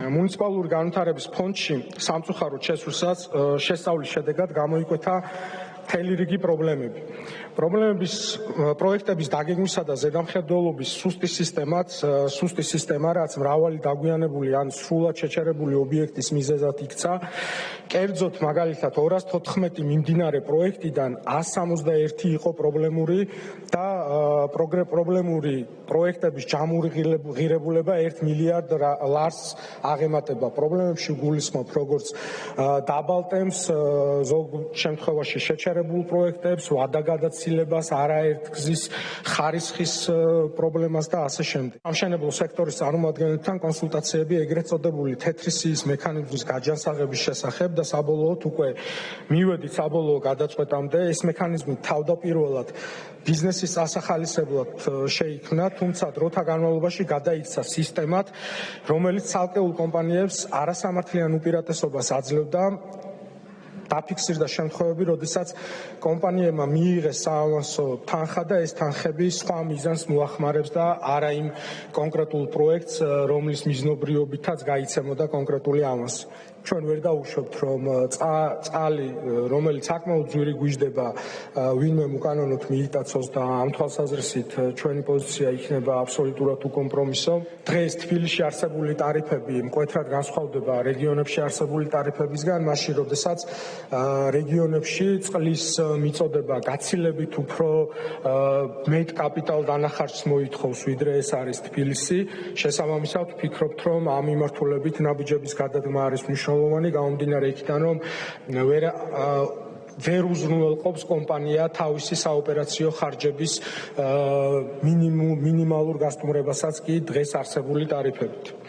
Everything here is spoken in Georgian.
მუნიციპალური განვითარების ფონდში სამწუხაროდ შესვლისას შესწავლის შედეგად გამოიკვეთა მთელი რიგი პრობლემები. პროექტების დაგეგმვისა და ზედამხედველობის სუსტი სისტემა, რაც მრავალი დაგვიანებული ან სრულად შეჩერებული ობიექტის მიზეზად იქცა. კერძოდ, მაგალითად, 214 მიმდინარე პროექტიდან 161 იყო პრობლემური და პრობლემური პროექტების ჯამური ღირებულება 1 მილიარდ ლარს აღემატება. პრობლემებში გულისხმობ როგორც დაბალ ტემპს, ზოგ შემთხვევაში შეჩერებულ პროექტებს, ვადაგადაცილებას, არაერთგზის ხარისხის პრობლემას და ასე შემდეგ. სამშენებლო სექტორის წარმომადგენლებთან კონსულტაციები ეგრეთ წოდებული თეთრი სიის მექანიზმის გაჯანსაღების შესახებ და საბოლოოდ უკვე მივედით საბოლოო გადაწყვეტამდე. ეს მექანიზმი თავდაპირველად ბიზნესის ასახალისებლად შეიქმნა, თუმცა დროთა განმავლობაში გადაიქცა სისტემად, რომელიც ცალკეულ კომპანიებს არასამართლიან უპირატესობას აძლევდა. დაფიქსირდა შემთხვევები, როდესაც კომპანიებმა მიიღეს საავანსო თანხა და ეს თანხები სხვა მიზანს მოახმარებს და არა იმ კონკრეტულ პროექტს, რომლის მიზნობრიობითაც გაიცემოდა კონკრეტული ავანსი. ჩვენ ვერ დავუშვებთ, რომ წყალი, რომელიც საკმაოდ ძვირი გვიждდება, ვინმე უკანონოდ მიიტაცოს და ამ თვალსაზრისით ჩვენი პოზიცია იქნება აბსოლუტურად უკომპრომისო. დღეს თბილისში არსებული ტარიფები მკვეთრად განსხვავდება რეგიონებში არსებული ტარიფებისგან, მაშინ როდესაც რეგიონებში წყლის მიწოდება გაცილებით უფრო მეტ კაპიტალ დანახარჯს მოითხოვს, ვიდრე ეს არის თბილისი. შესაბამისად, ვფიქრობთ, რომ ამ მიმართულებით ნაბიჯების გადადგმა არის მნიშვნელოვანი, გამომდინარე იქიდან, რომ ვერ უზრუნველყოფს კომპანია თავისი საოპერაციო ხარჯების მინიმალურ გასტუმრებასაც კი დღეს არსებული ტარიფებით.